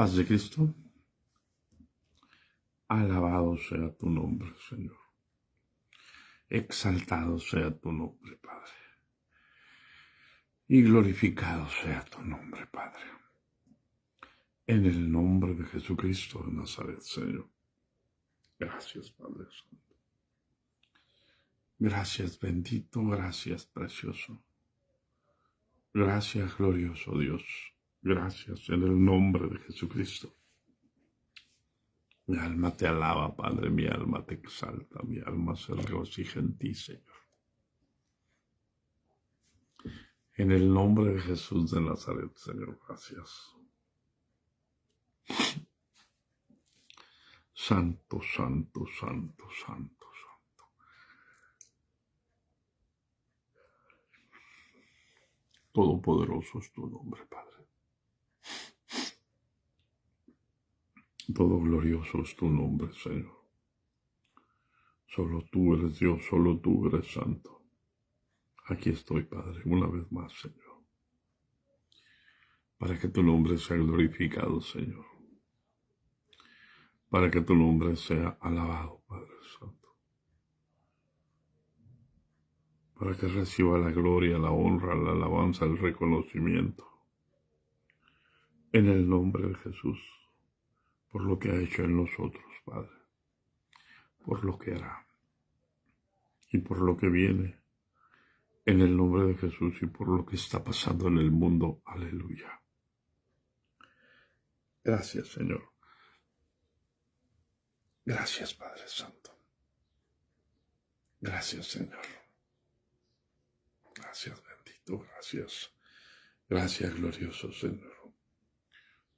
Paz de Cristo, alabado sea tu nombre, Señor. Exaltado sea tu nombre, Padre. Y glorificado sea tu nombre, Padre. En el nombre de Jesucristo de Nazaret, Señor. Gracias, Padre Santo. Gracias, bendito, gracias, precioso. Gracias, glorioso Dios. Gracias en el nombre de Jesucristo. Mi alma te alaba, Padre, mi alma te exalta, mi alma se regocija en ti, Señor. En el nombre de Jesús de Nazaret, Señor, gracias. Santo, santo, santo, santo, santo. Todopoderoso es tu nombre, Padre. Todo glorioso es tu nombre, Señor. Solo tú eres Dios, solo tú eres santo. Aquí estoy, Padre, una vez más, Señor. Para que tu nombre sea glorificado, Señor. Para que tu nombre sea alabado, Padre Santo. Para que reciba la gloria, la honra, la alabanza, el reconocimiento. En el nombre de Jesús. Por lo que ha hecho en nosotros, Padre. Por lo que hará. Y por lo que viene. En el nombre de Jesús y por lo que está pasando en el mundo. Aleluya. Gracias, Señor. Gracias, Padre Santo. Gracias, Señor. Gracias, bendito. Gracias. Gracias, glorioso Señor.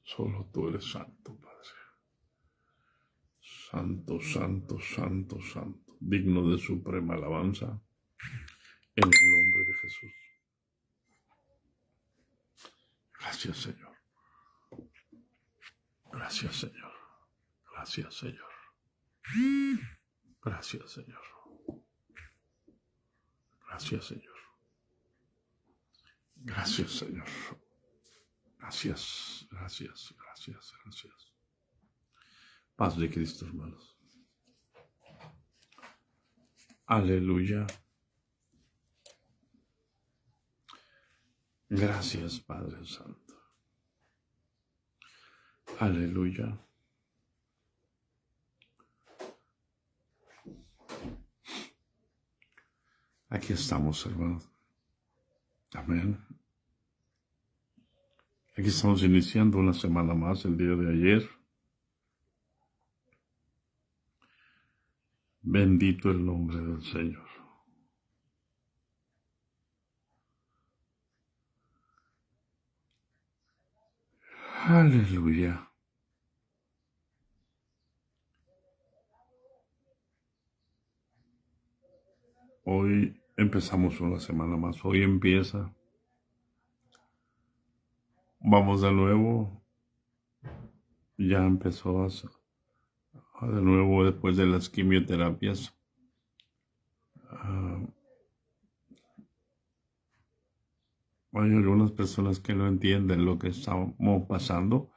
Solo tú eres santo, Padre. Santo, santo, santo, santo. Digno de suprema alabanza. En el nombre de Jesús. Gracias, Señor. Gracias, Señor. Gracias, Señor. Gracias, Señor. Gracias, Señor. Gracias, Señor. Gracias, gracias, gracias, gracias. Paz de Cristo, hermanos. Aleluya. Gracias, Padre Santo. Aleluya. Aquí estamos, hermanos. Amén. Aquí estamos iniciando una semana más, el día de ayer. Bendito el nombre del Señor. Aleluya. Hoy empezamos una semana más. Hoy empieza. Vamos de nuevo. Ya empezó de nuevo después de las quimioterapias. Hay algunas personas que no entienden lo que estamos pasando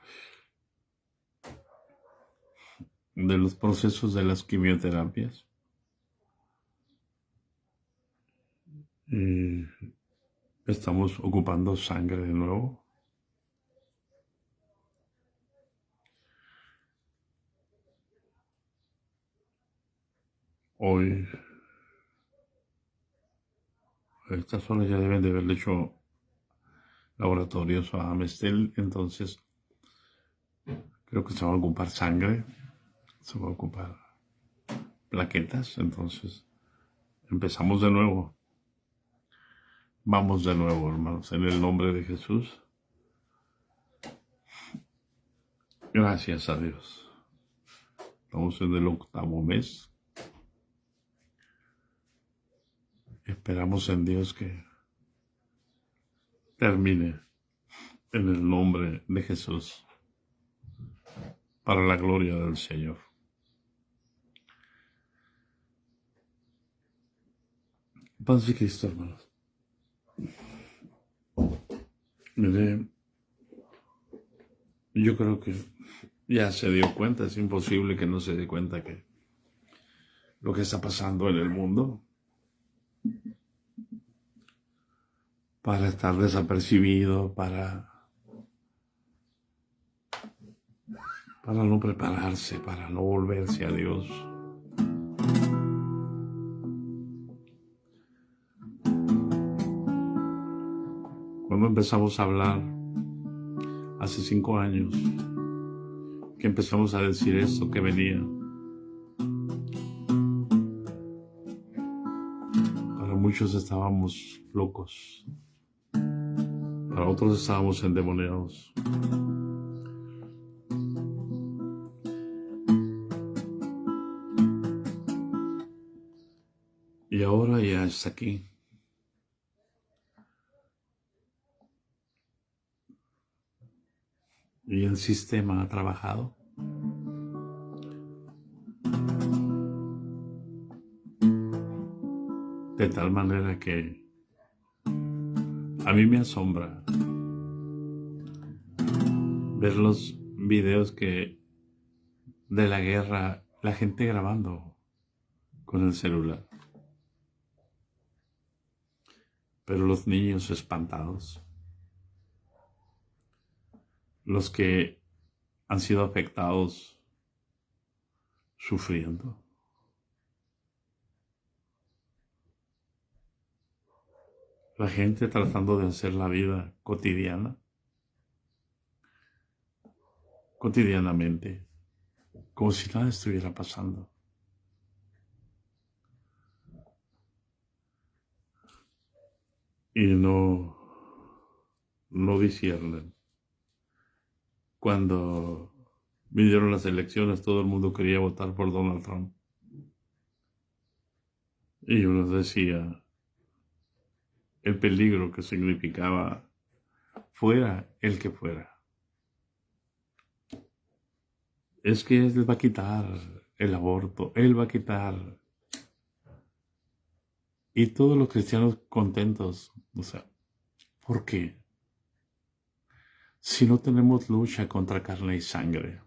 de los procesos de las quimioterapias. Y estamos ocupando sangre de nuevo. Hoy, a estas horas ya deben de haberle hecho laboratorios a Amestel, entonces creo que se va a ocupar sangre, se va a ocupar plaquetas, entonces empezamos de nuevo. Vamos de nuevo, hermanos, en el nombre de Jesús. Gracias a Dios. Estamos en el 8º mes. Esperamos en Dios que termine en el nombre de Jesús para la gloria del Señor. Paz de Cristo, hermanos. Mire, yo creo que ya se dio cuenta, es imposible que no se dé cuenta que lo que está pasando en el mundo, para estar desapercibido, para no prepararse, para no volverse a Dios. Cuando empezamos a hablar, hace 5 años, que empezamos a decir esto que venía, para muchos estábamos locos, para otros estábamos endemoniados. Y ahora ya está aquí. Y el sistema ha trabajado de tal manera que a mí me asombra ver los videos de la guerra, la gente grabando con el celular. Pero los niños espantados, los que han sido afectados, sufriendo. La gente tratando de hacer la vida cotidianamente, como si nada estuviera pasando. Y no disciernen. Cuando vinieron las elecciones, todo el mundo quería votar por Donald Trump. Y uno decía el peligro que significaba fuera el que fuera. Es que él va a quitar el aborto, él va a quitar. Y todos los cristianos contentos. O sea, ¿por qué? Si no tenemos lucha contra carne y sangre.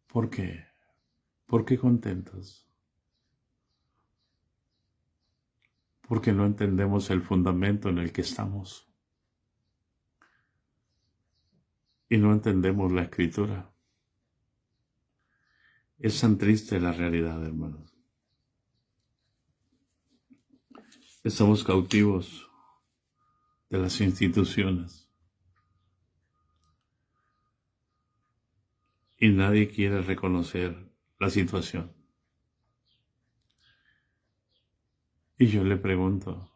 ¿Por qué? ¿Por qué contentos? Porque no entendemos el fundamento en el que estamos. Y no entendemos la escritura. Es tan triste la realidad, hermanos. Estamos cautivos de las instituciones. Y nadie quiere reconocer la situación. Y yo le pregunto,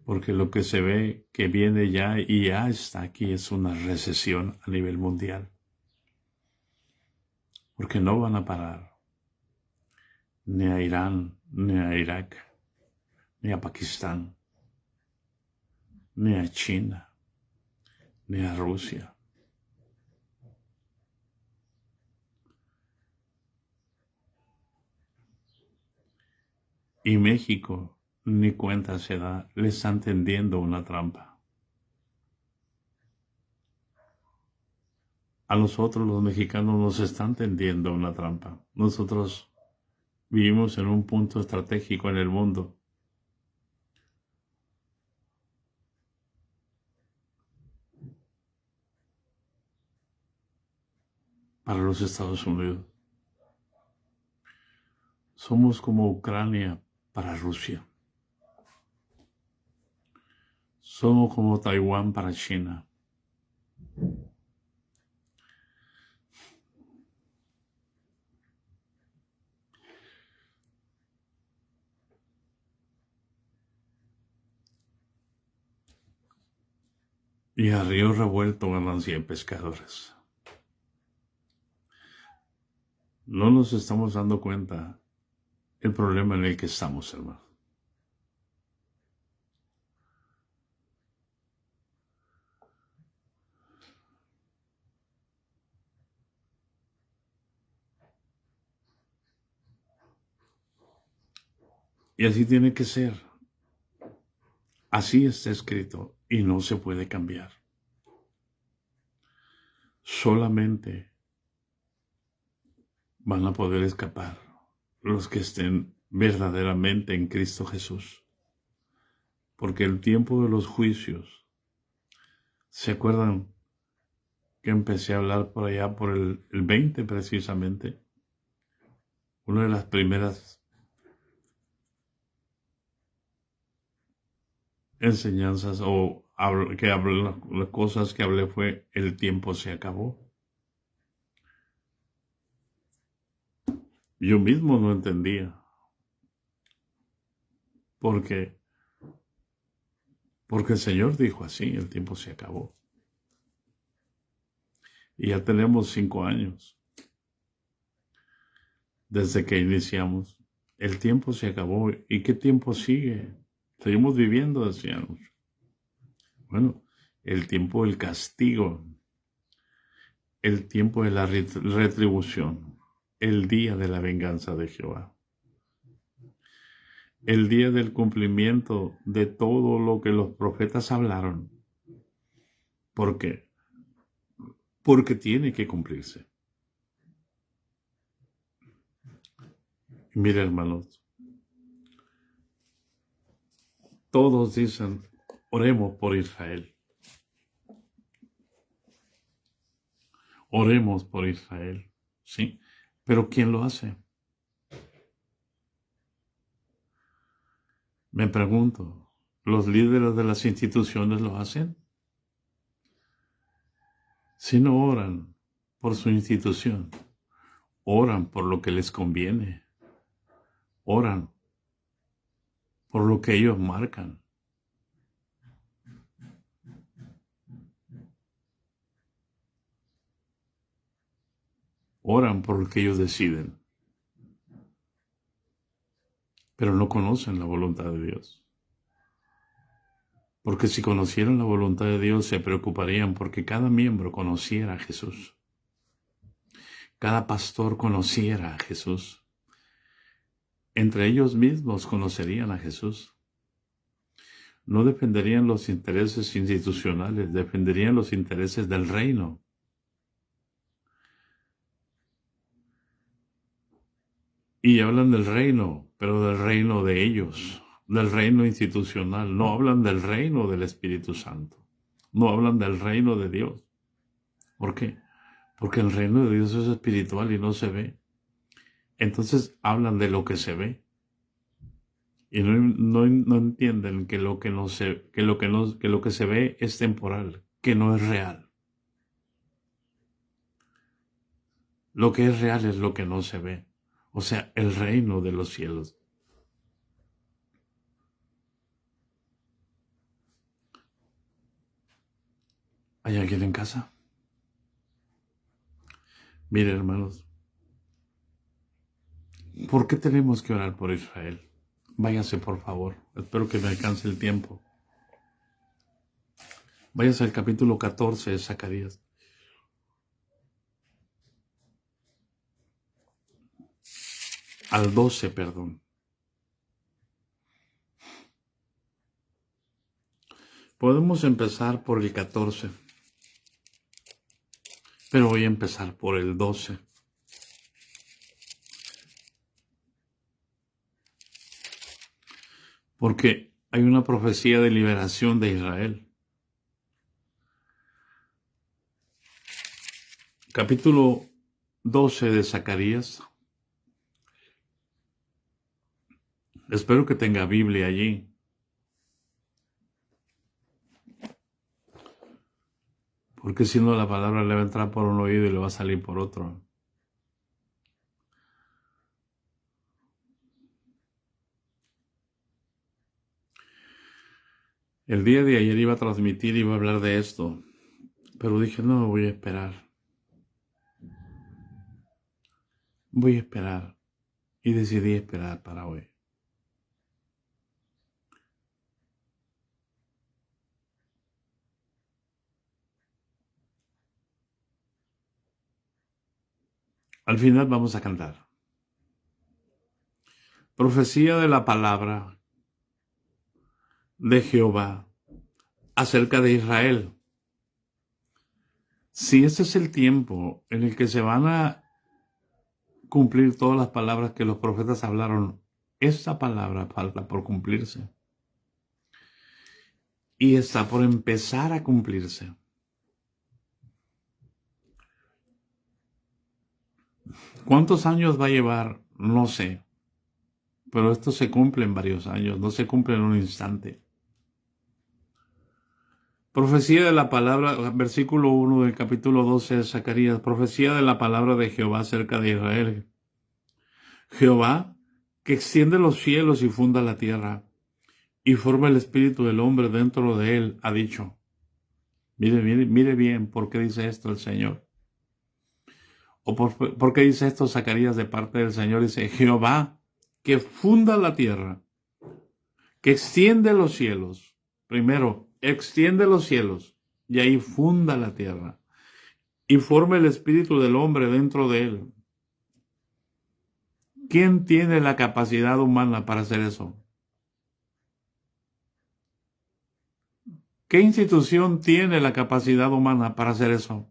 porque lo que se ve que viene ya y ya está aquí es una recesión a nivel mundial. Porque no van a parar ni a Irán, ni a Irak, ni a Pakistán, ni a China, ni a Rusia. Y México ni cuenta se da, le están tendiendo una trampa. A nosotros los mexicanos nos están tendiendo una trampa. Nosotros vivimos en un punto estratégico en el mundo. Para los Estados Unidos. Somos como Ucrania para Rusia. Somos como Taiwán para China. Y a río revuelto andan 100 pescadores. No nos estamos dando cuenta el problema en el que estamos, hermano. Y así tiene que ser. Así está escrito y no se puede cambiar. Solamente van a poder escapar los que estén verdaderamente en Cristo Jesús. Porque el tiempo de los juicios, ¿se acuerdan que empecé a hablar por allá por el 20 precisamente? Una de las primeras enseñanzas las cosas que hablé fue el tiempo se acabó. Yo mismo no entendía. Porque el Señor dijo así, el tiempo se acabó. Y ya tenemos 5 años desde que iniciamos. El tiempo se acabó. ¿Y qué tiempo sigue? Seguimos viviendo, decíamos. Bueno, el tiempo del castigo, el tiempo de la retribución, el día de la venganza de Jehová, el día del cumplimiento de todo lo que los profetas hablaron. ¿Por qué? Porque tiene que cumplirse. Mira, hermanos, todos dicen, oremos por Israel. Oremos por Israel, ¿sí? Pero ¿quién lo hace? Me pregunto, ¿los líderes de las instituciones lo hacen? Si no oran por su institución, oran por lo que les conviene, oran por lo que ellos marcan. Oran por lo que ellos deciden, pero no conocen la voluntad de Dios. Porque si conocieran la voluntad de Dios, se preocuparían porque cada miembro conociera a Jesús. Cada pastor conociera a Jesús. Entre ellos mismos conocerían a Jesús. No defenderían los intereses institucionales, defenderían los intereses del reino. Y hablan del reino, pero del reino de ellos, del reino institucional. No hablan del reino del Espíritu Santo. No hablan del reino de Dios. ¿Por qué? Porque el reino de Dios es espiritual y no se ve. Entonces hablan de lo que se ve. Y no entienden que lo que se ve es temporal, que no es real. Lo que es real es lo que no se ve. O sea, el reino de los cielos. ¿Hay alguien en casa? Mire, hermanos, ¿por qué tenemos que orar por Israel? Váyase, por favor. Espero que me alcance el tiempo. Váyase al capítulo 14 de Zacarías. Al 12, perdón. Podemos empezar por el 14, pero voy a empezar por el 12. Porque hay una profecía de liberación de Israel. Capítulo 12 de Zacarías. Espero que tenga Biblia allí. Porque si no, la palabra le va a entrar por un oído y le va a salir por otro. El día de ayer iba a transmitir y iba a hablar de esto. Pero dije, no, voy a esperar. Voy a esperar. Y decidí esperar para hoy. Al final vamos a cantar. Profecía de la palabra de Jehová acerca de Israel. Si ese es el tiempo en el que se van a cumplir todas las palabras que los profetas hablaron, esta palabra falta por cumplirse. Y está por empezar a cumplirse. ¿Cuántos años va a llevar? No sé. Pero esto se cumple en varios años, no se cumple en un instante. Profecía de la palabra, versículo 1 del capítulo 12 de Zacarías. Profecía de la palabra de Jehová acerca de Israel. Jehová, que extiende los cielos y funda la tierra, y forma el espíritu del hombre dentro de él, ha dicho. Mire bien por qué dice esto el Señor. ¿O por qué dice esto Zacarías de parte del Señor? Dice, Jehová, que funda la tierra, que extiende los cielos. Primero, extiende los cielos, y ahí funda la tierra, y forma el espíritu del hombre dentro de él. ¿Quién tiene la capacidad humana para hacer eso? ¿Qué institución tiene la capacidad humana para hacer eso?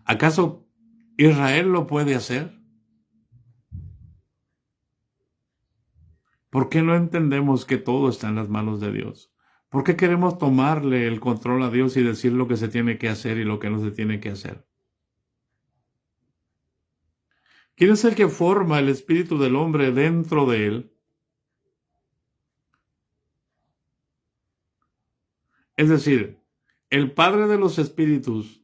¿Acaso Israel lo puede hacer? ¿Por qué no entendemos que todo está en las manos de Dios? ¿Por qué queremos tomarle el control a Dios y decir lo que se tiene que hacer y lo que no se tiene que hacer? ¿Quién es el que forma el espíritu del hombre dentro de él? Es decir, el Padre de los espíritus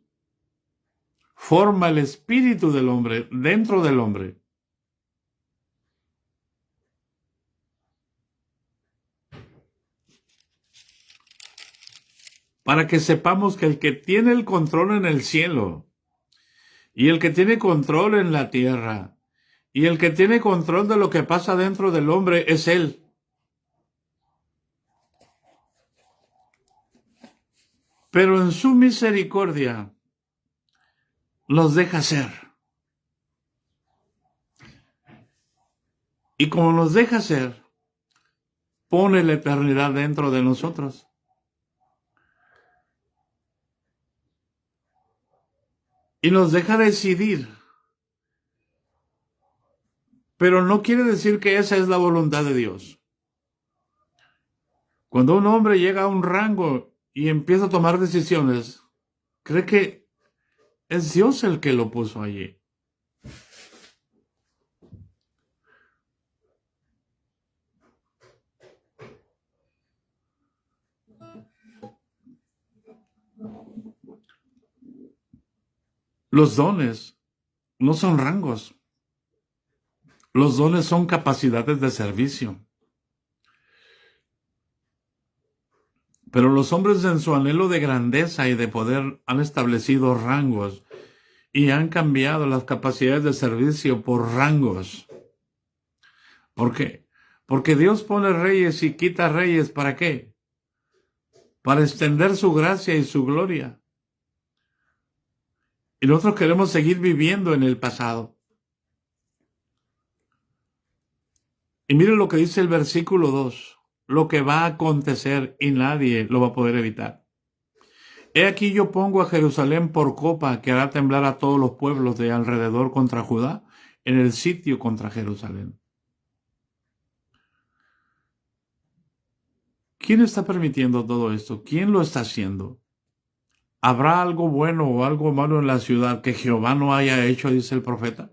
forma el espíritu del hombre dentro del hombre. Para que sepamos que el que tiene el control en el cielo y el que tiene control en la tierra y el que tiene control de lo que pasa dentro del hombre es Él. Pero en su misericordia nos deja ser. Y como nos deja ser, pone la eternidad dentro de nosotros. Y nos deja decidir. Pero no quiere decir que esa es la voluntad de Dios. Cuando un hombre llega a un rango y empieza a tomar decisiones, cree que es Dios el que lo puso allí. Los dones no son rangos. Los dones son capacidades de servicio. Pero los hombres en su anhelo de grandeza y de poder han establecido rangos y han cambiado las capacidades de servicio por rangos. ¿Por qué? Porque Dios pone reyes y quita reyes. ¿Para qué? Para extender su gracia y su gloria. Y nosotros queremos seguir viviendo en el pasado. Y miren lo que dice el versículo 2. Lo que va a acontecer y nadie lo va a poder evitar. He aquí yo pongo a Jerusalén por copa que hará temblar a todos los pueblos de alrededor contra Judá en el sitio contra Jerusalén. ¿Quién está permitiendo todo esto? ¿Quién lo está haciendo? ¿Habrá algo bueno o algo malo en la ciudad que Jehová no haya hecho, dice el profeta?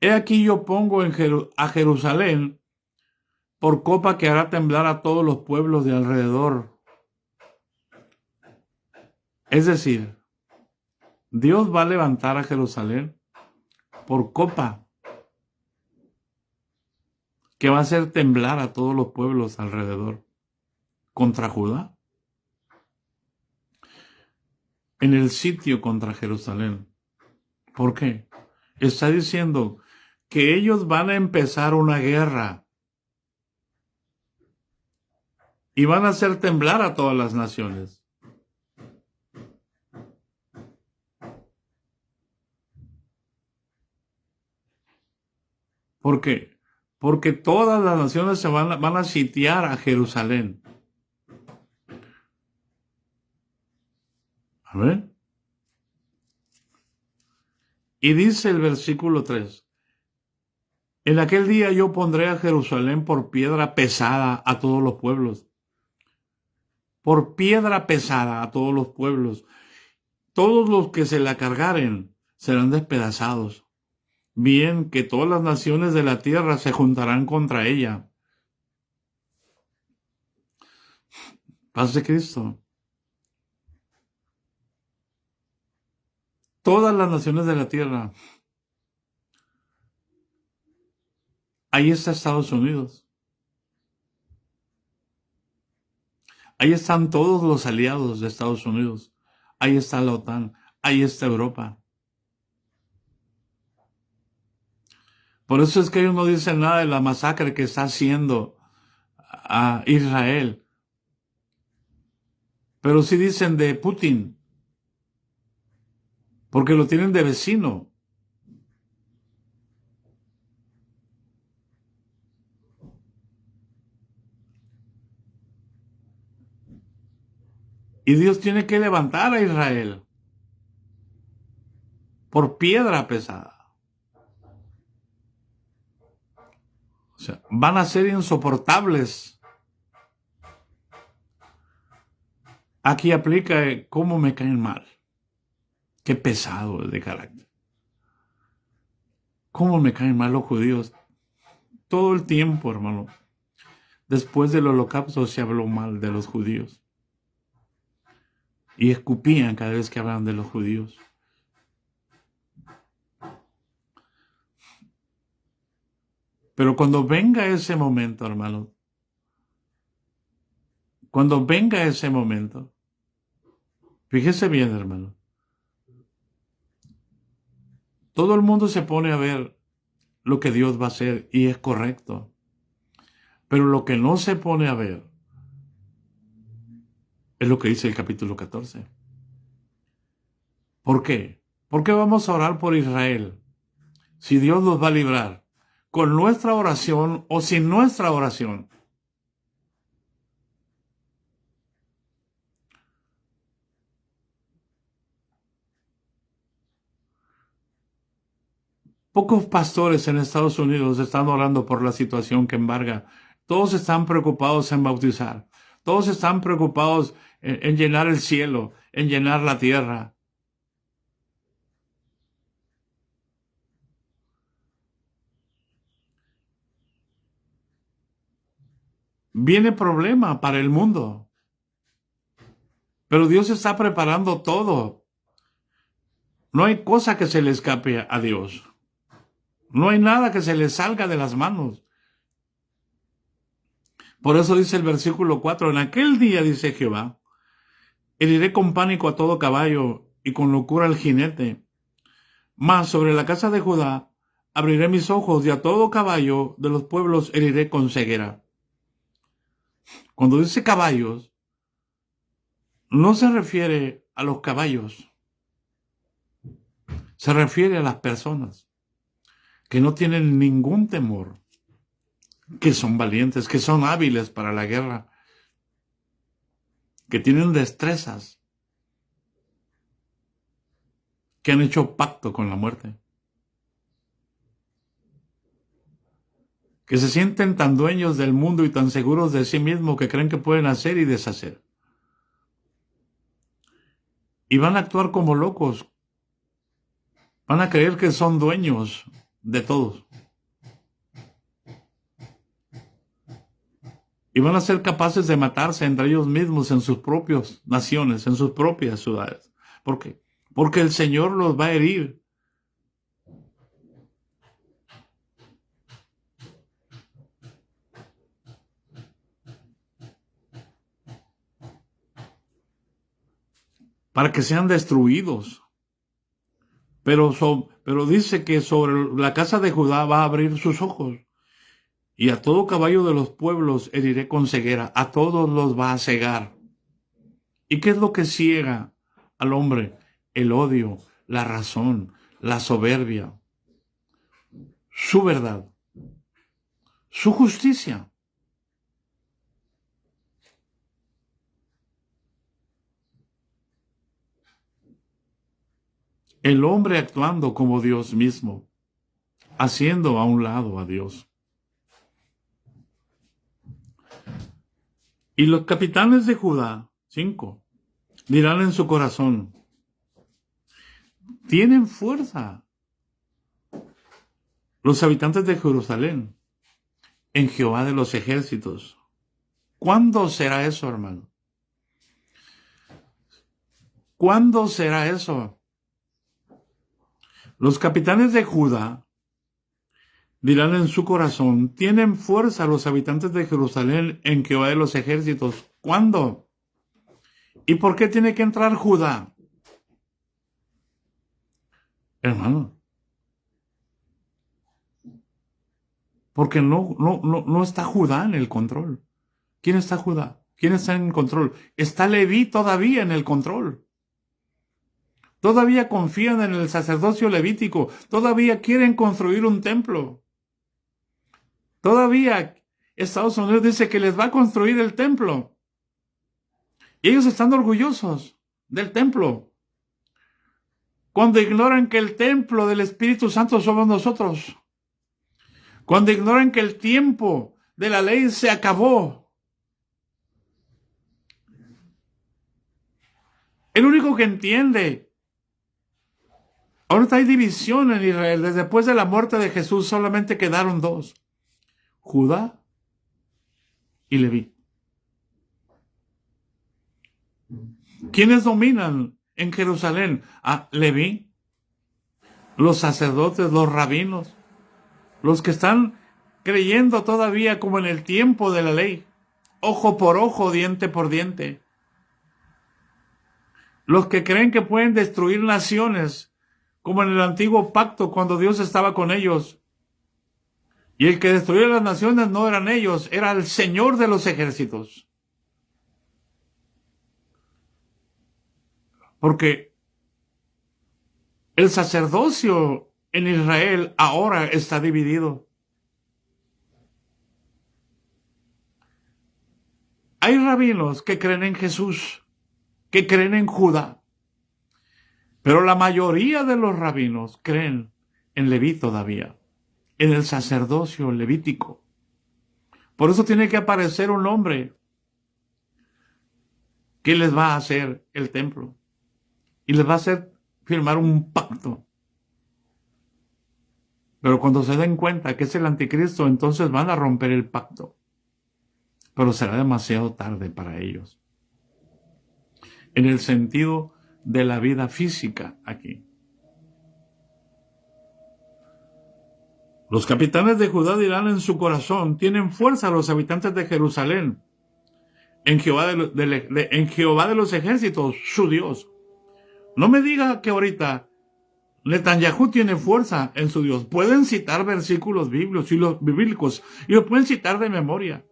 He aquí yo pongo a Jerusalén por copa que hará temblar a todos los pueblos de alrededor. Es decir, Dios va a levantar a Jerusalén por copa que va a hacer temblar a todos los pueblos alrededor contra Judá. En el sitio contra Jerusalén. ¿Por qué? Está diciendo que ellos van a empezar una guerra y van a hacer temblar a todas las naciones. ¿Por qué? porque todas las naciones van a sitiar a Jerusalén. Amén. Y dice el versículo 3, en aquel día yo pondré a Jerusalén por piedra pesada a todos los pueblos. Por piedra pesada a todos los pueblos. Todos los que se la cargaren serán despedazados. Bien que todas las naciones de la tierra se juntarán contra ella. Paz de Cristo. Todas las naciones de la tierra. Ahí está Estados Unidos. Ahí están todos los aliados de Estados Unidos. Ahí está la OTAN. Ahí está Europa. Por eso es que ellos no dicen nada de la masacre que está haciendo a Israel. Pero sí dicen de Putin. Porque lo tienen de vecino. Y Dios tiene que levantar a Israel por piedra pesada. O sea, van a ser insoportables. Aquí aplica cómo me caen mal. Qué pesado es de carácter. Cómo me caen mal los judíos. Todo el tiempo, hermano. Después del holocausto se habló mal de los judíos. Y escupían cada vez que hablaban de los judíos. Pero cuando venga ese momento, hermano, cuando venga ese momento, fíjese bien, hermano, todo el mundo se pone a ver lo que Dios va a hacer y es correcto. Pero lo que no se pone a ver es lo que dice el capítulo 14. ¿Por qué? ¿Por qué vamos a orar por Israel si Dios nos va a librar? ¿Con nuestra oración o sin nuestra oración? Pocos pastores en Estados Unidos están orando por la situación que embarga. Todos están preocupados en bautizar. Todos están preocupados en llenar el cielo, en llenar la tierra. Viene problema para el mundo. Pero Dios está preparando todo. No hay cosa que se le escape a Dios. No hay nada que se le salga de las manos. Por eso dice el versículo 4, en aquel día, dice Jehová, heriré con pánico a todo caballo y con locura al jinete. Mas sobre la casa de Judá abriré mis ojos y a todo caballo de los pueblos heriré con ceguera. Cuando dice caballos, no se refiere a los caballos. Se refiere a las personas que no tienen ningún temor, que son valientes, que son hábiles para la guerra, que tienen destrezas, que han hecho pacto con la muerte, que se sienten tan dueños del mundo y tan seguros de sí mismos que creen que pueden hacer y deshacer. Y van a actuar como locos. Van a creer que son dueños de todos. Y van a ser capaces de matarse entre ellos mismos en sus propias naciones, en sus propias ciudades. ¿Por qué? Porque el Señor los va a herir. Para que sean destruidos. Pero dice que sobre la casa de Judá va a abrir sus ojos. Y a todo caballo de los pueblos heriré con ceguera. A todos los va a cegar. ¿Y qué es lo que ciega al hombre? El odio, la razón, la soberbia, su verdad. su justicia. El hombre actuando como Dios mismo, haciendo a un lado a Dios. Y los capitanes de Judá, 5, dirán en su corazón, tienen fuerza los habitantes de Jerusalén en Jehová de los ejércitos. ¿Cuándo será eso, hermano? ¿Cuándo será eso? Los capitanes de Judá dirán en su corazón, tienen fuerza los habitantes de Jerusalén en Jehová de los ejércitos. ¿Cuándo? ¿Y por qué tiene que entrar Judá? Hermano, porque no está Judá en el control. ¿Quién está Judá? ¿Quién está en el control? Está Leví todavía en el control. Todavía confían en el sacerdocio levítico. Todavía quieren construir un templo. Todavía Estados Unidos dice que les va a construir el templo. Y ellos están orgullosos del templo. Cuando ignoran que el templo del Espíritu Santo somos nosotros. Cuando ignoran que el tiempo de la ley se acabó. El único que entiende. Ahorita hay división en Israel. Después de la muerte de Jesús solamente quedaron dos. Judá y Leví. ¿Quiénes dominan en Jerusalén? A Leví, los sacerdotes, los rabinos, los que están creyendo todavía como en el tiempo de la ley, ojo por ojo, diente por diente. Los que creen que pueden destruir naciones, como en el antiguo pacto cuando Dios estaba con ellos. Y el que destruía las naciones no eran ellos, era el Señor de los ejércitos. Porque el sacerdocio en Israel ahora está dividido. Hay rabinos que creen en Jesús, que creen en Judá. Pero la mayoría de los rabinos creen en Leví todavía, en el sacerdocio levítico. Por eso tiene que aparecer un hombre que les va a hacer el templo. Y les va a hacer firmar un pacto. Pero cuando se den cuenta que es el anticristo, entonces van a romper el pacto. Pero será demasiado tarde para ellos. En el sentido de la vida física aquí. Los capitanes de Judá dirán en su corazón, tienen fuerza los habitantes de Jerusalén, en Jehová de los ejércitos, su Dios. No me diga que ahorita Netanyahu tiene fuerza en su Dios. Pueden citar versículos bíblicos y lo pueden citar de memoria.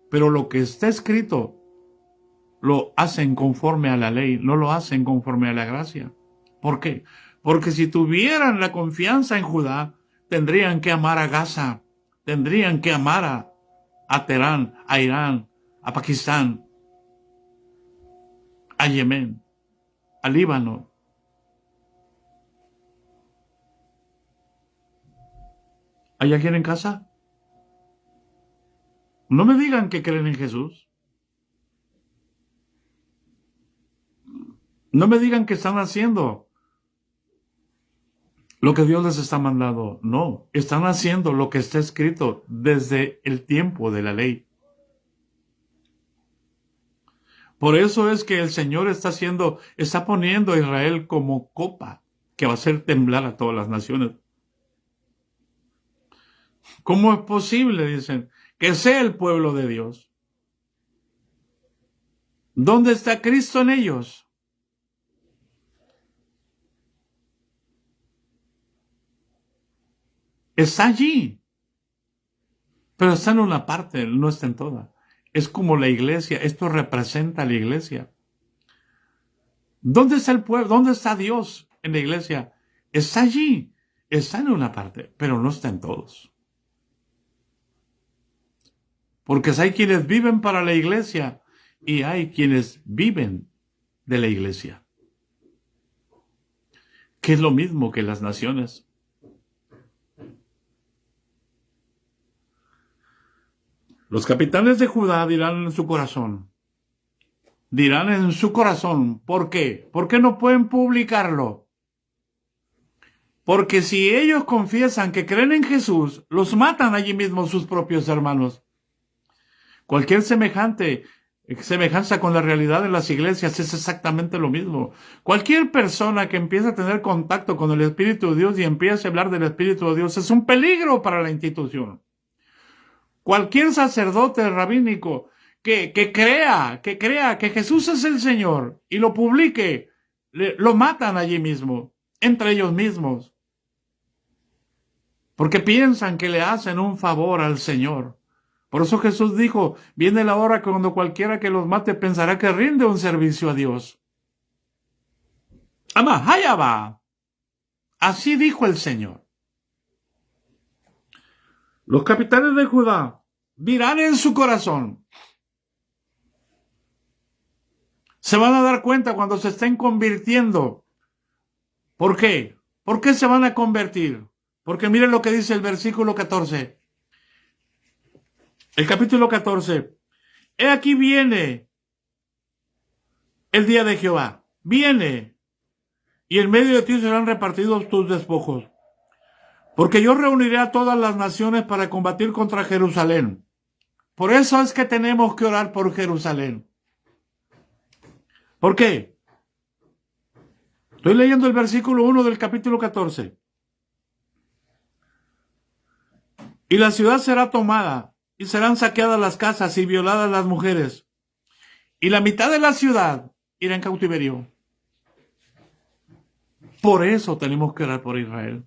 Pero lo que está escrito lo hacen conforme a la ley, no lo hacen conforme a la gracia. ¿Por qué? Porque si tuvieran la confianza en Judá, tendrían que amar a Gaza, tendrían que amar a Teherán, a Irán, a Pakistán, a Yemen, a Líbano. ¿Hay alguien en casa? No me digan que creen en Jesús. No me digan que están haciendo lo que Dios les está mandando. No, están haciendo lo que está escrito desde el tiempo de la ley. Por eso es que el Señor está poniendo a Israel como copa que va a hacer temblar a todas las naciones. ¿Cómo es posible, dicen, que sea el pueblo de Dios? ¿Dónde está Cristo en ellos? Está allí, pero está en una parte, no está en toda. Es como la iglesia, esto representa a la iglesia. ¿Dónde está el pueblo? ¿Dónde está Dios en la iglesia? Está allí, está en una parte, pero no está en todos. Porque hay quienes viven para la iglesia y hay quienes viven de la iglesia, que es lo mismo que las naciones. Los capitanes de Judá dirán en su corazón, ¿por qué? ¿Por qué no pueden publicarlo? Porque si ellos confiesan que creen en Jesús, los matan allí mismo sus propios hermanos. Cualquier semejanza con la realidad de las iglesias es exactamente lo mismo. Cualquier persona que empiece a tener contacto con el Espíritu de Dios y empiece a hablar del Espíritu de Dios es un peligro para la institución. Cualquier sacerdote rabínico que crea que Jesús es el Señor y lo publique, lo matan allí mismo, entre ellos mismos, porque piensan que le hacen un favor al Señor. Por eso Jesús dijo, viene la hora cuando cualquiera que los mate pensará que rinde un servicio a Dios. Amahayaba. Así dijo el Señor. Los capitanes de Judá dirán en su corazón. Se van a dar cuenta cuando se estén convirtiendo. ¿Por qué? ¿Por qué se van a convertir? Porque miren lo que dice el versículo 14. El capítulo 14. He aquí viene el día de Jehová. Viene. Y en medio de ti serán repartidos tus despojos. Porque yo reuniré a todas las naciones para combatir contra Jerusalén. Por eso es que tenemos que orar por Jerusalén. ¿Por qué? Estoy leyendo el versículo 1 del capítulo 14. Y la ciudad será tomada, y serán saqueadas las casas y violadas las mujeres. Y la mitad de la ciudad irá en cautiverio. Por eso tenemos que orar por Israel.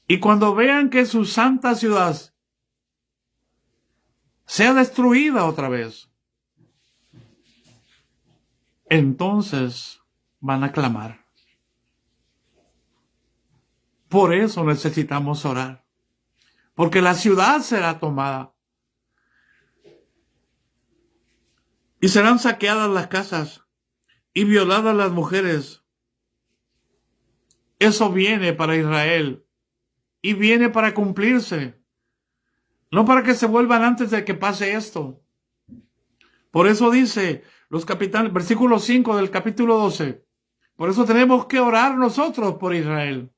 Y cuando vean que su santa ciudad sea destruida otra vez, entonces van a clamar. Por eso necesitamos orar. Porque la ciudad será tomada. Y serán saqueadas las casas y violadas las mujeres. Eso viene para Israel. Y viene para cumplirse. No para que se vuelvan antes de que pase esto. Por eso dice los capitanes, versículo 5 del capítulo 12. Por eso tenemos que orar nosotros por Israel.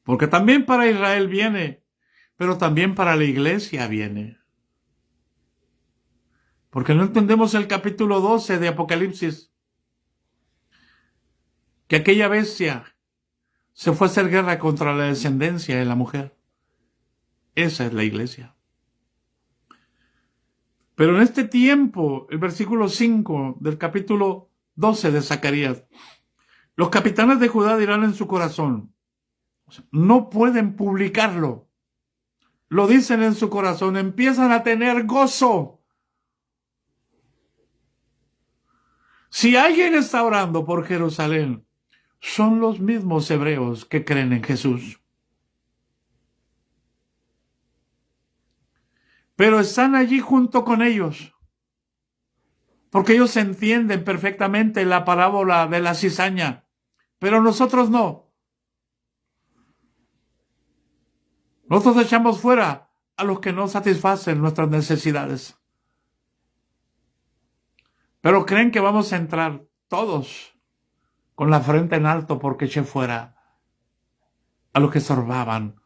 Porque también para Israel viene, pero también para la iglesia viene. Porque no entendemos el capítulo 12 de Apocalipsis. Que aquella bestia se fue a hacer guerra contra la descendencia de la mujer. Esa es la iglesia. Pero en este tiempo, el versículo 5 del capítulo 12 de Zacarías, los capitanes de Judá dirán en su corazón, no pueden publicarlo. Lo dicen en su corazón, empiezan a tener gozo. Si alguien está orando por Jerusalén, son los mismos hebreos que creen en Jesús. Pero están allí junto con ellos, porque ellos entienden perfectamente la parábola de la cizaña, pero nosotros no. Nosotros echamos fuera a los que no satisfacen nuestras necesidades. Pero creen que vamos a entrar todos con la frente en alto porque eché fuera a los que estorbaban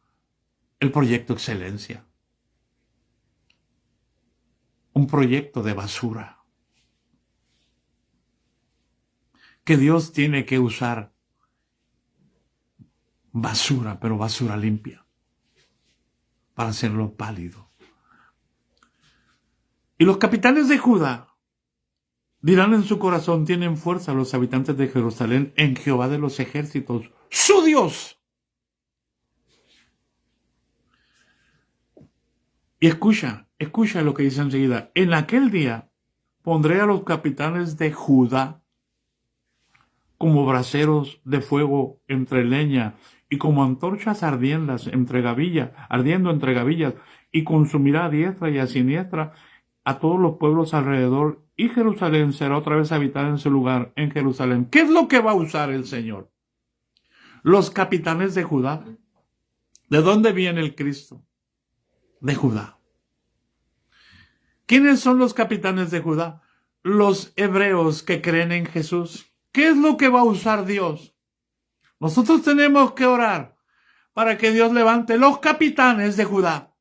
el proyecto Excelencia. Un proyecto de basura que Dios tiene que usar. Basura, pero basura limpia, para hacerlo pálido. Y los capitanes de Judá dirán en su corazón, tienen fuerza los habitantes de Jerusalén en Jehová de los ejércitos, su Dios. Y escucha lo que dice enseguida. En aquel día pondré a los capitanes de Judá como braseros de fuego entre leña, y como antorchas ardiendo entre gavillas, y consumirá a diestra y a siniestra a todos los pueblos alrededor, y Jerusalén será otra vez habitada en su lugar, en Jerusalén. ¿Qué es lo que va a usar el Señor? Los capitanes de Judá. ¿De dónde viene el Cristo? De Judá. ¿Quiénes son los capitanes de Judá? Los hebreos que creen en Jesús. ¿Qué es lo que va a usar Dios? Nosotros tenemos que orar para que Dios levante los capitanes de Judá.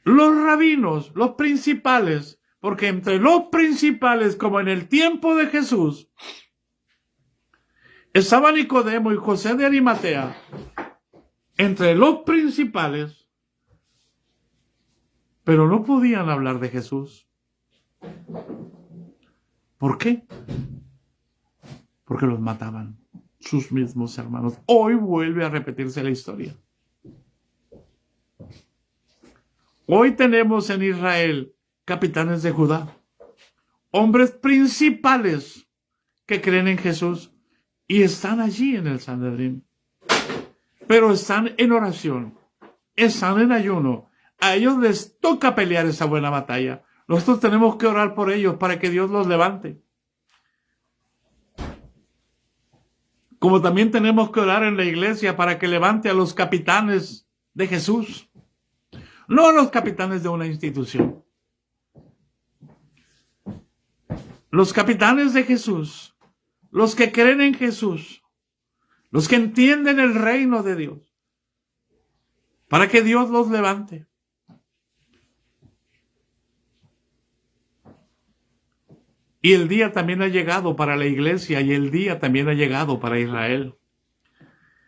Los rabinos, los principales, porque entre los principales, como en el tiempo de Jesús, estaba Nicodemo y José de Arimatea, entre los principales, pero no podían hablar de Jesús. ¿Por qué? Porque los mataban sus mismos hermanos. Hoy vuelve a repetirse la historia. Hoy tenemos en Israel capitanes de Judá, hombres principales que creen en Jesús y están allí en el Sanedrín, pero están en oración, están en ayuno. A ellos les toca pelear esa buena batalla. Nosotros tenemos que orar por ellos para que Dios los levante. Como también tenemos que orar en la iglesia para que levante a los capitanes de Jesús. No a los capitanes de una institución. Los capitanes de Jesús, los que creen en Jesús, los que entienden el reino de Dios, para que Dios los levante. Y el día también ha llegado para la iglesia y el día también ha llegado para Israel.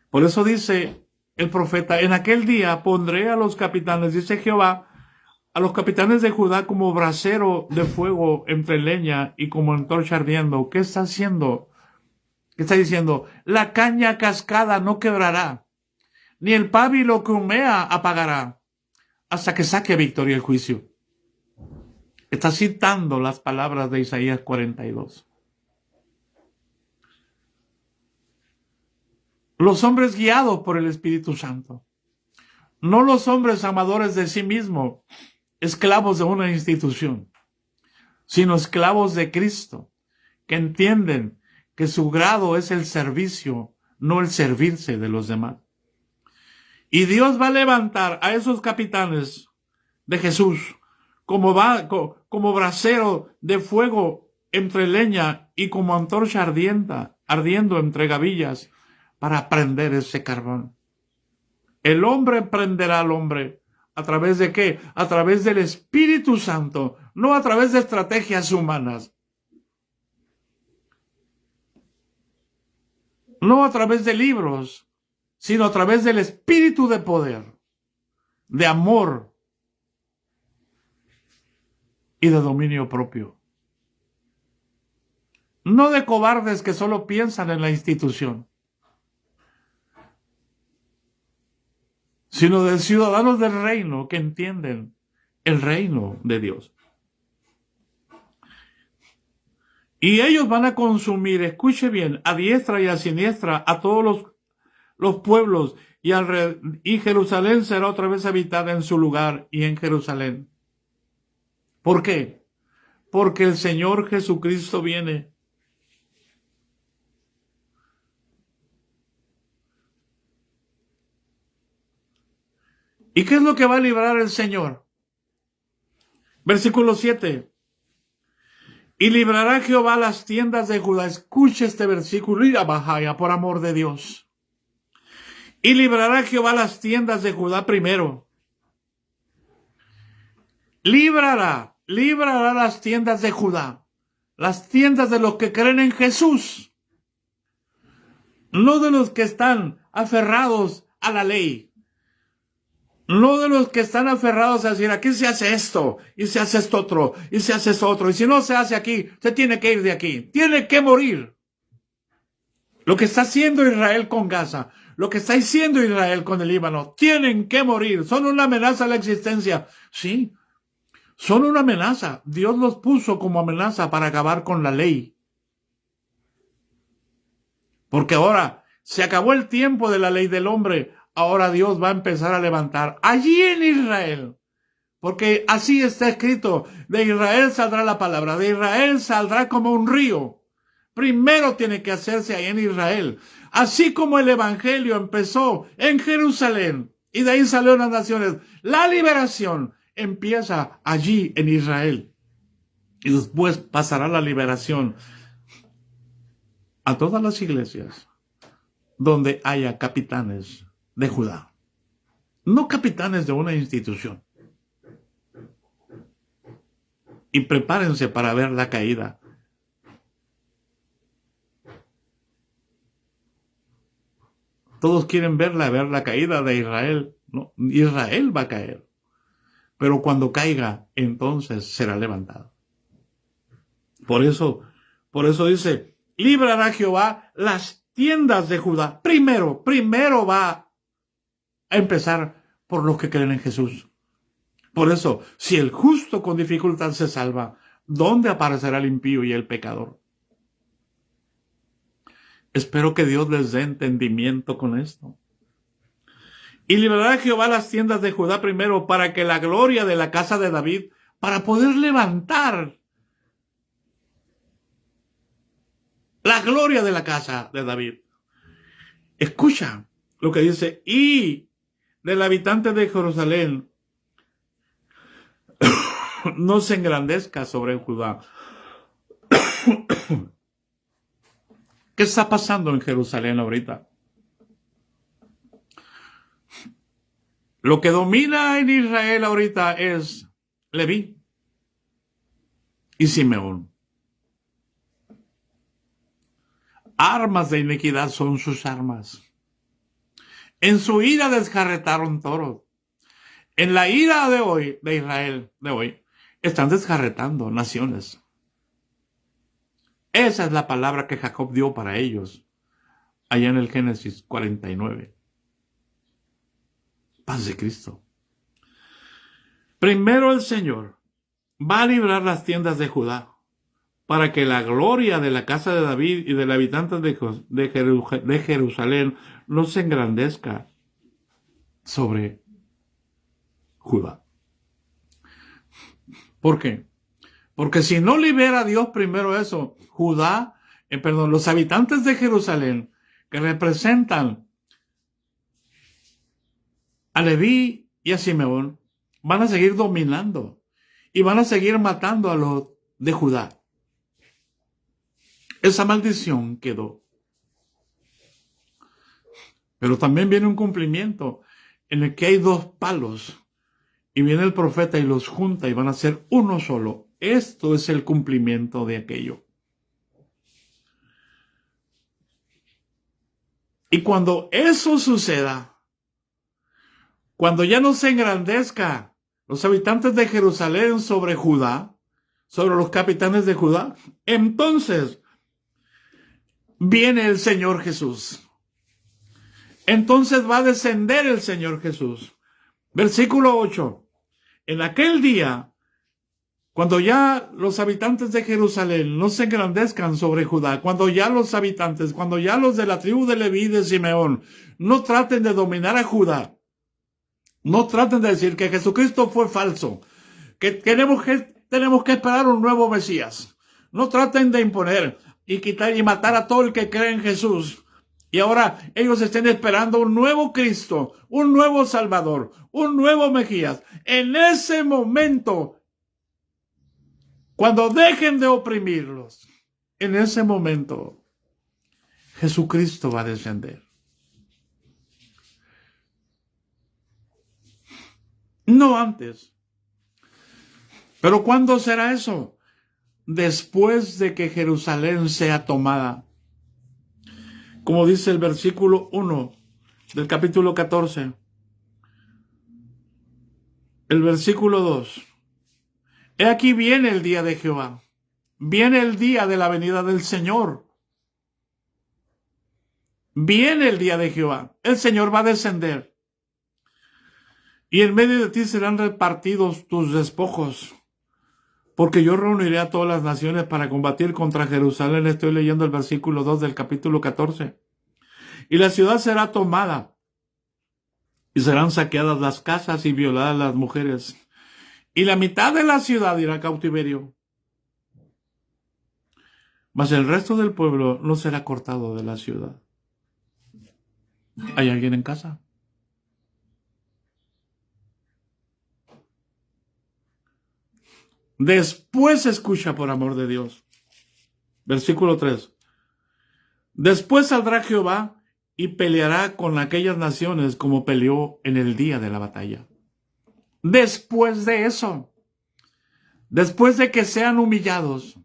Por eso dice el profeta, en aquel día pondré a los capitanes, dice Jehová, a los capitanes de Judá como brasero de fuego entre leña y como antorcha ardiendo. ¿Qué está haciendo? ¿Qué está diciendo? La caña cascada no quebrará, ni el pábilo que humea apagará, hasta que saque victoria el juicio. Está citando las palabras de Isaías 42. Los hombres guiados por el Espíritu Santo. No los hombres amadores de sí mismos, esclavos de una institución, sino esclavos de Cristo, que entienden que su grado es el servicio, no el servirse de los demás. Y Dios va a levantar a esos capitanes de Jesús como brasero de fuego entre leña y como antorcha ardiendo entre gavillas para prender ese carbón. El hombre prenderá al hombre. ¿A través de qué? A través del Espíritu Santo, no a través de estrategias humanas. No a través de libros, sino a través del Espíritu de poder, de amor y de dominio propio. No de cobardes que solo piensan en la institución, sino de ciudadanos del reino que entienden el reino de Dios. Y ellos van a consumir, escuche bien, a diestra y a siniestra a todos los pueblos, y Jerusalén será otra vez habitada en su lugar y en Jerusalén. ¿Por qué? Porque el Señor Jesucristo viene. ¿Y qué es lo que va a librar el Señor? Versículo 7. Y librará Jehová las tiendas de Judá. Escuche este versículo y bajaya por amor de Dios. Y librará Jehová las tiendas de Judá primero. Librará las tiendas de Judá. Las tiendas de los que creen en Jesús. No de los que están aferrados a la ley. No de los que están aferrados a decir, aquí se hace esto, y se hace esto otro, y se hace esto otro, y si no se hace aquí, se tiene que ir de aquí, tiene que morir. Lo que está haciendo Israel con Gaza, lo que está haciendo Israel con el Líbano, tienen que morir, son una amenaza a la existencia. Sí, son una amenaza. Dios los puso como amenaza para acabar con la ley. Porque ahora se acabó el tiempo de la ley del hombre. Ahora Dios va a empezar a levantar allí en Israel. Porque así está escrito, de Israel saldrá la palabra, de Israel saldrá como un río. Primero tiene que hacerse ahí en Israel. Así como el evangelio empezó en Jerusalén y de ahí salieron las naciones, la liberación empieza allí en Israel. Y después pasará la liberación a todas las iglesias donde haya capitanes de Judá. No capitanes de una institución. Y prepárense para ver la caída. Todos quieren ver la caída de Israel. No, Israel va a caer. Pero cuando caiga, entonces será levantado. Por eso dice, librará Jehová las tiendas de Judá. Primero va a empezar por los que creen en Jesús. Por eso, si el justo con dificultad se salva, ¿dónde aparecerá el impío y el pecador? Espero que Dios les dé entendimiento con esto. Y librará Jehová las tiendas de Judá primero para que la gloria de la casa de David, para poder levantar la gloria de la casa de David. Escucha lo que dice, y del habitante de Jerusalén no se engrandezca sobre Judá. ¿Qué está pasando en Jerusalén ahorita? Lo que domina en Israel ahorita es Leví y Simeón. Armas de iniquidad son sus armas. En su ira desjarretaron toros. En la ira de hoy, de Israel de hoy, están desjarretando naciones. Esa es la palabra que Jacob dio para ellos, allá en el Génesis 49. Paz de Cristo. Primero el Señor va a librar las tiendas de Judá, para que la gloria de la casa de David y del habitante de Jerusalén no se engrandezca sobre Judá. ¿Por qué? Porque si no libera a Dios primero eso, los habitantes de Jerusalén, que representan a Leví y a Simeón, van a seguir dominando y van a seguir matando a los de Judá. Esa maldición quedó. Pero también viene un cumplimiento en el que hay dos palos y viene el profeta y los junta y van a ser uno solo. Esto es el cumplimiento de aquello. Y cuando eso suceda, cuando ya no se engrandezca los habitantes de Jerusalén sobre Judá, sobre los capitanes de Judá, entonces viene el Señor Jesús. Entonces va a descender el Señor Jesús. Versículo 8. En aquel día, cuando ya los habitantes de Jerusalén no se engrandezcan sobre Judá, cuando ya los de la tribu de Leví y de Simeón no traten de dominar a Judá, no traten de decir que Jesucristo fue falso, que tenemos que esperar un nuevo Mesías. No traten de imponer y quitar y matar a todo el que cree en Jesús. Y ahora ellos estén esperando un nuevo Cristo, un nuevo Salvador, un nuevo Mesías. En ese momento, cuando dejen de oprimirlos, en ese momento, Jesucristo va a descender. No antes. ¿Pero cuándo será eso? Después de que Jerusalén sea tomada. Como dice el versículo 1 del capítulo 14. El versículo 2. He aquí viene el día de Jehová. Viene el día de la venida del Señor. Viene el día de Jehová. El Señor va a descender. Y en medio de ti serán repartidos tus despojos. Porque yo reuniré a todas las naciones para combatir contra Jerusalén. Estoy leyendo el versículo 2 del capítulo 14. y la ciudad será tomada, y serán saqueadas las casas y violadas las mujeres, y la mitad de la ciudad irá a cautiverio. Mas el resto del pueblo no será cortado de la ciudad. ¿Hay alguien en casa? Después escucha, por amor de Dios. Versículo 3. Después saldrá Jehová y peleará con aquellas naciones como peleó en el día de la batalla. Después de eso, después de que sean humillados,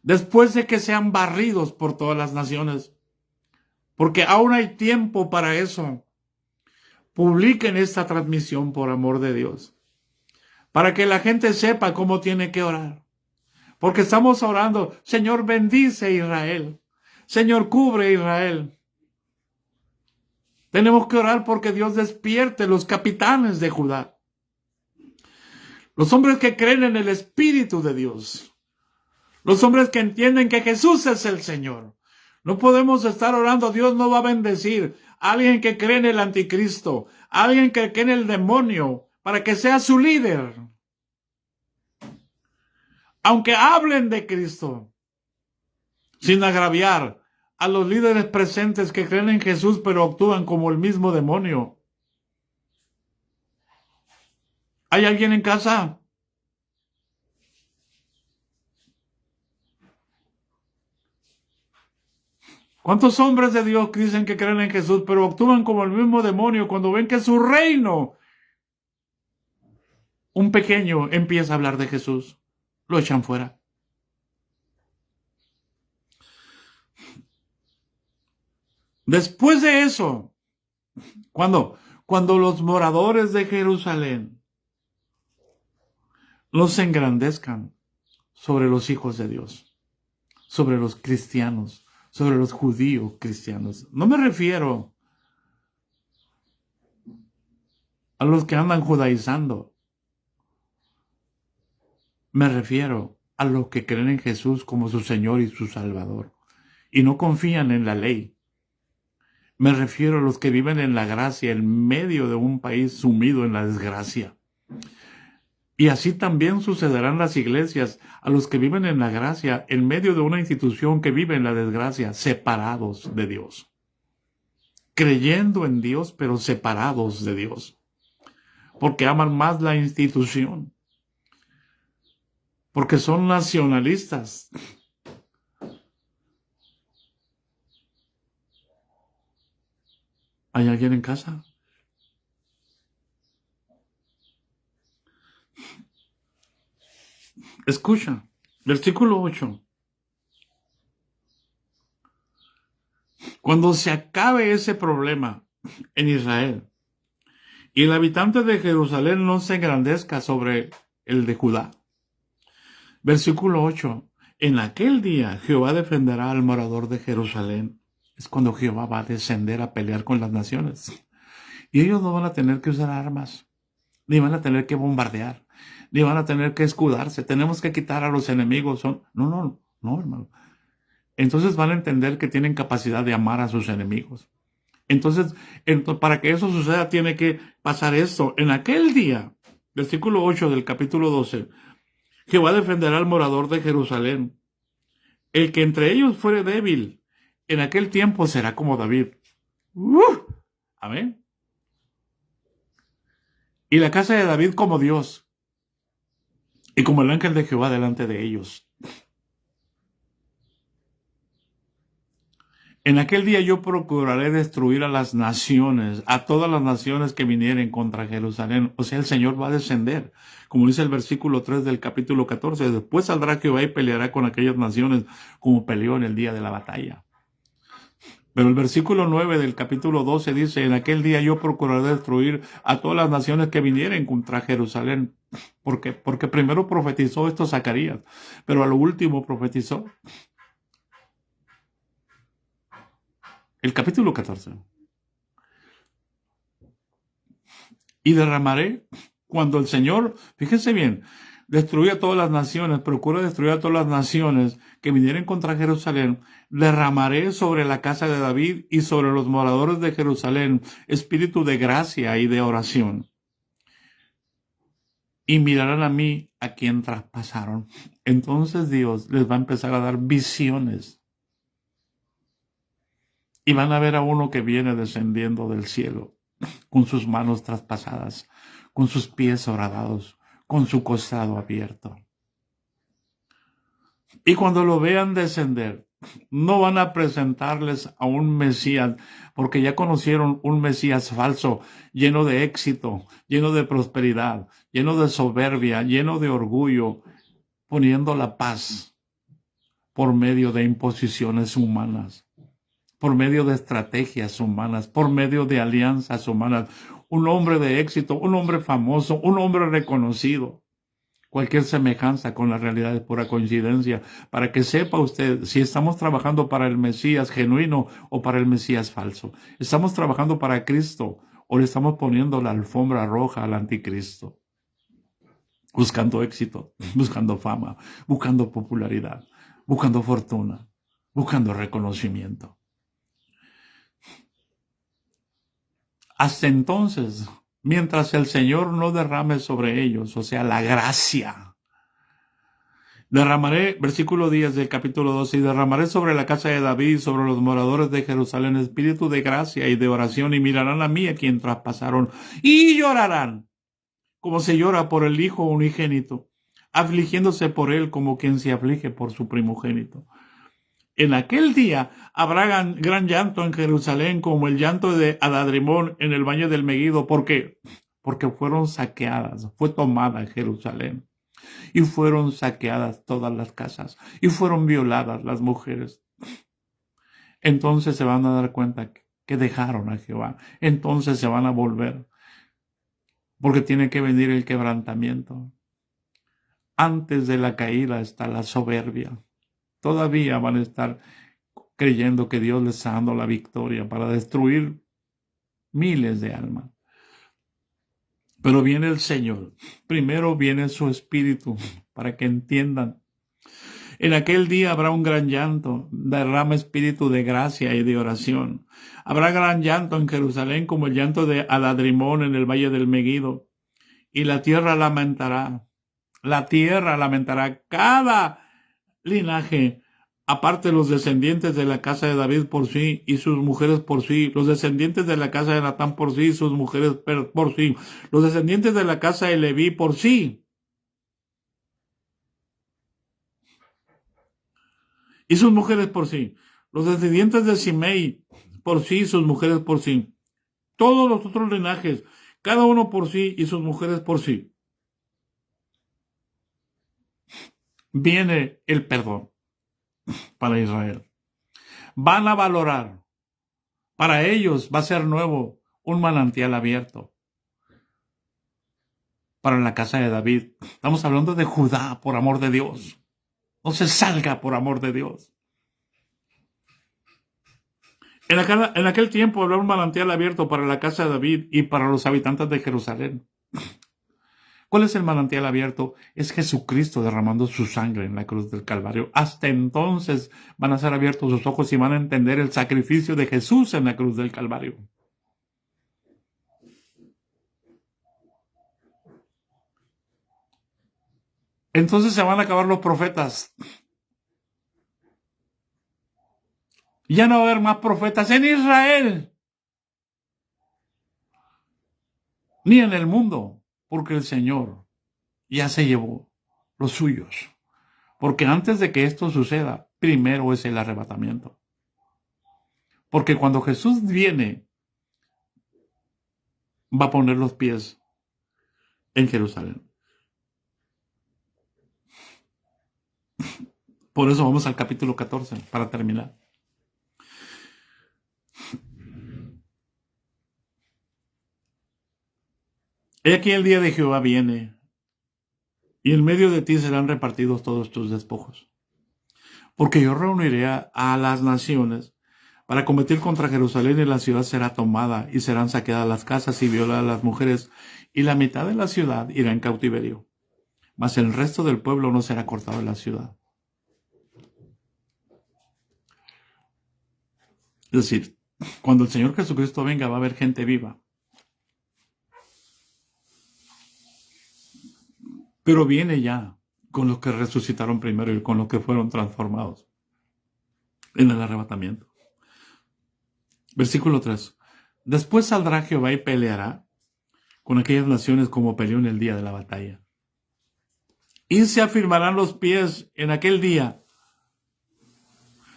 después de que sean barridos por todas las naciones, porque aún hay tiempo para eso, publiquen esta transmisión, por amor de Dios, para que la gente sepa cómo tiene que orar. Porque estamos orando, Señor, bendice a Israel. Señor, cubre a Israel. Tenemos que orar porque Dios despierte los capitanes de Judá. Los hombres que creen en el Espíritu de Dios. Los hombres que entienden que Jesús es el Señor. No podemos estar orando, Dios no va a bendecir a alguien que cree en el anticristo, a alguien que cree en el demonio, para que sea su líder. Aunque hablen de Cristo, sin agraviar a los líderes presentes que creen en Jesús, pero actúan como el mismo demonio. ¿Hay alguien en casa? ¿Cuántos hombres de Dios dicen que creen en Jesús, pero actúan como el mismo demonio cuando ven que su reino, un pequeño, empieza a hablar de Jesús? Lo echan fuera. Después de eso, cuando los moradores de Jerusalén los engrandezcan sobre los hijos de Dios, sobre los cristianos, sobre los judíos cristianos. No me refiero a los que andan judaizando. Me refiero a los que creen en Jesús como su Señor y su Salvador y no confían en la ley. Me refiero a los que viven en la gracia en medio de un país sumido en la desgracia. Y así también sucederán las iglesias, a los que viven en la gracia en medio de una institución que vive en la desgracia, separados de Dios. Creyendo en Dios, pero separados de Dios. Porque aman más la institución. Porque son nacionalistas. ¿Hay alguien en casa? Escucha, versículo 8. Cuando se acabe ese problema en Israel y el habitante de Jerusalén no se engrandezca sobre el de Judá. Versículo 8. En aquel día Jehová defenderá al morador de Jerusalén. Es cuando Jehová va a descender a pelear con las naciones. Y ellos no van a tener que usar armas, ni van a tener que bombardear, ni van a tener que escudarse. Tenemos que quitar a los enemigos. No, hermano. Entonces van a entender que tienen capacidad de amar a sus enemigos. Entonces, para que eso suceda, tiene que pasar esto. En aquel día, versículo 8 del capítulo 12, Jehová defenderá al morador de Jerusalén. El que entre ellos fuere débil, en aquel tiempo será como David. Amén. Y la casa de David como Dios, y como el ángel de Jehová delante de ellos. En aquel día yo procuraré destruir a las naciones, a todas las naciones que vinieren contra Jerusalén. O sea, el Señor va a descender. Como dice el versículo 3 del capítulo 14. Después saldrá Jehová y peleará con aquellas naciones como peleó en el día de la batalla. Pero el versículo 9 del capítulo 12 dice, en aquel día yo procuraré destruir a todas las naciones que vinieren contra Jerusalén. ¿Por qué? Porque primero profetizó esto Zacarías, pero a lo último profetizó el capítulo 14. Y derramaré cuando el Señor, fíjense bien, destruye a todas las naciones, procura destruir a todas las naciones que vinieren contra Jerusalén. Derramaré sobre la casa de David y sobre los moradores de Jerusalén espíritu de gracia y de oración. Y mirarán a mí, a quien traspasaron. Entonces Dios les va a empezar a dar visiones. Y van a ver a uno que viene descendiendo del cielo, con sus manos traspasadas, con sus pies horadados, con su costado abierto. Y cuando lo vean descender, no van a presentarles a un Mesías, porque ya conocieron un Mesías falso, lleno de éxito, lleno de prosperidad, lleno de soberbia, lleno de orgullo, poniendo la paz por medio de imposiciones humanas, por medio de estrategias humanas, por medio de alianzas humanas. Un hombre de éxito, un hombre famoso, un hombre reconocido. Cualquier semejanza con la realidad es pura coincidencia. Para que sepa usted si estamos trabajando para el Mesías genuino o para el Mesías falso. ¿Estamos trabajando para Cristo o le estamos poniendo la alfombra roja al anticristo? Buscando éxito, buscando fama, buscando popularidad, buscando fortuna, buscando reconocimiento. Hasta entonces, mientras el Señor no derrame sobre ellos, o sea, la gracia. Derramaré, versículo 10 del capítulo 12, y derramaré sobre la casa de David, sobre los moradores de Jerusalén, espíritu de gracia y de oración, y mirarán a mí, a quien traspasaron, y llorarán, como se llora por el hijo unigénito, afligiéndose por él como quien se aflige por su primogénito. En aquel día habrá gran llanto en Jerusalén, como el llanto de Adadrimón en el valle del Megido. ¿Por qué? Porque fueron saqueadas, fue tomada Jerusalén, y fueron saqueadas todas las casas, y fueron violadas las mujeres. Entonces se van a dar cuenta que dejaron a Jehová. Entonces se van a volver, porque tiene que venir el quebrantamiento. Antes de la caída está la soberbia. Todavía van a estar creyendo que Dios les está dando la victoria para destruir miles de almas. Pero viene el Señor. Primero viene su Espíritu para que entiendan. En aquel día habrá un gran llanto, derrama espíritu de gracia y de oración. Habrá gran llanto en Jerusalén como el llanto de Adadrimón en el valle del Megido. Y la tierra lamentará. La tierra lamentará cada linaje, aparte los descendientes de la casa de David por sí y sus mujeres por sí, los descendientes de la casa de Natán por sí y sus mujeres por sí, los descendientes de la casa de Leví por sí y sus mujeres por sí, los descendientes de Simei por sí y sus mujeres por sí, todos los otros linajes, cada uno por sí y sus mujeres por sí. Viene el perdón para Israel. Van a valorar. Para ellos va a ser nuevo un manantial abierto. Para la casa de David. Estamos hablando de Judá, por amor de Dios. No se salga, por amor de Dios. En aquel tiempo habrá un manantial abierto para la casa de David y para los habitantes de Jerusalén. ¿Cuál es el manantial abierto? Es Jesucristo derramando su sangre en la cruz del Calvario. Hasta entonces van a ser abiertos sus ojos y van a entender el sacrificio de Jesús en la cruz del Calvario. Entonces se van a acabar los profetas. Ya no va a haber más profetas en Israel, ni en el mundo, porque el Señor ya se llevó los suyos. Porque antes de que esto suceda, primero es el arrebatamiento. Porque cuando Jesús viene, va a poner los pies en Jerusalén. Por eso vamos al capítulo 14, para terminar. He aquí el día de Jehová viene, y en medio de ti serán repartidos todos tus despojos. Porque yo reuniré a las naciones para combatir contra Jerusalén, y la ciudad será tomada, y serán saqueadas las casas y violadas las mujeres, y la mitad de la ciudad irá en cautiverio. mas el resto del pueblo no será cortado de la ciudad. Es decir, cuando el Señor Jesucristo venga va a haber gente viva. Pero viene ya con los que resucitaron primero y con los que fueron transformados en el arrebatamiento. Versículo 3. Después saldrá Jehová y peleará con aquellas naciones como peleó en el día de la batalla. Y se afirmarán los pies en aquel día.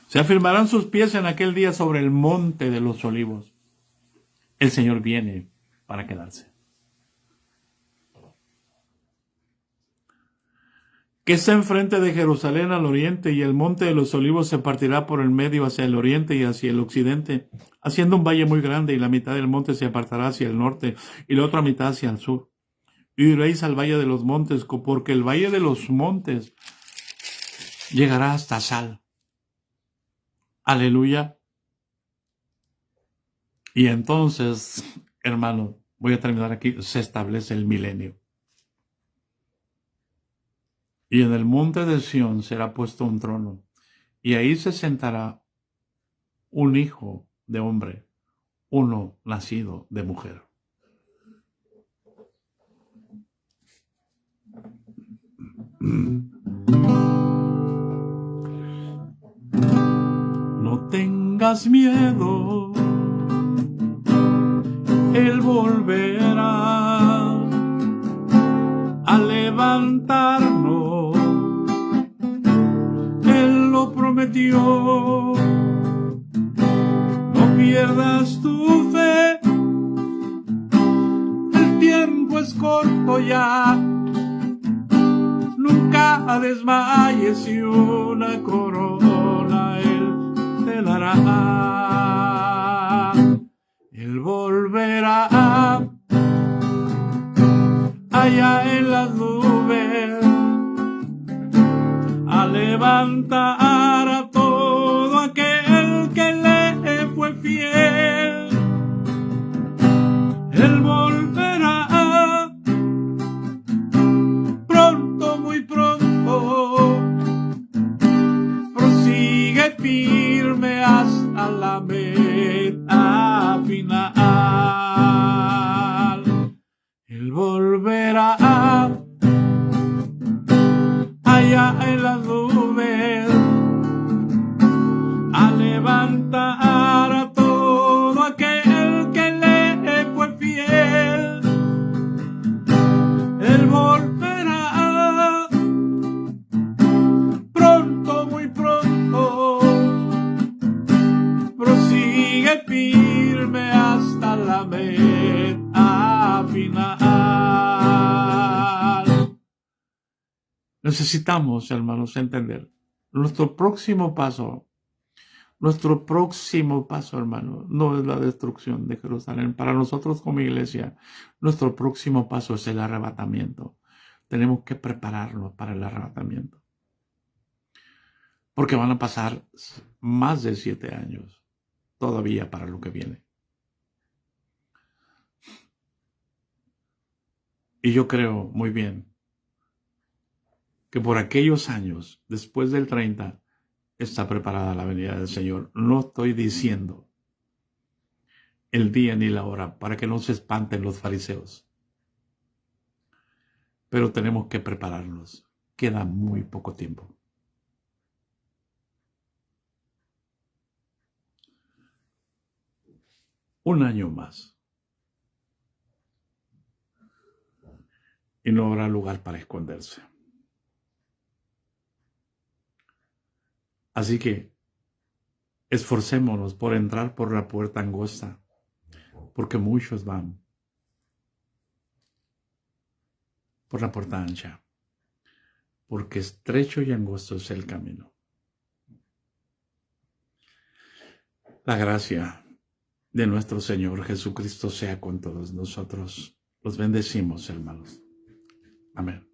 Se afirmarán sus pies en aquel día sobre el monte de los olivos. El Señor viene para quedarse. Que está enfrente de Jerusalén al oriente, y el monte de los olivos se partirá por el medio hacia el oriente y hacia el occidente, haciendo un valle muy grande, y la mitad del monte se apartará hacia el norte y la otra mitad hacia el sur. Y iréis al valle de los montes, porque el valle de los montes llegará hasta Sal. Aleluya. Y entonces, hermano, voy a terminar aquí, se establece el milenio. Y en el monte de Sión será puesto un trono, y ahí se sentará un hijo de hombre, uno nacido de mujer. No tengas miedo, Él volverá a levantarnos. Él lo prometió. No pierdas tu fe, el tiempo es corto ya. Nunca desmayes y una corona Él te dará. Él volverá allá en las nubes a levantar a todo aquel que le fue fiel. Él volverá pronto, muy pronto. Prosigue firme hasta la meta final. Él volverá allá en las nubes a levantar a todo aquel que le fue fiel. Él volverá pronto, muy pronto. Prosigue firme hasta la meta final. Necesitamos, hermanos, entender nuestro próximo paso, hermano, no es la destrucción de Jerusalén. Para nosotros como iglesia, nuestro próximo paso es el arrebatamiento. Tenemos que prepararnos para el arrebatamiento. Porque van a pasar más de 7 años todavía para lo que viene. Y yo creo muy bien que por aquellos años, después del 30, está preparada la venida del Señor. No estoy diciendo el día ni la hora para que no se espanten los fariseos. Pero tenemos que prepararnos. Queda muy poco tiempo. Un año más. Y no habrá lugar para esconderse. Así que esforcémonos por entrar por la puerta angosta, porque muchos van por la puerta ancha, porque estrecho y angosto es el camino. La gracia de nuestro Señor Jesucristo sea con todos nosotros. Los bendecimos, hermanos. Amén.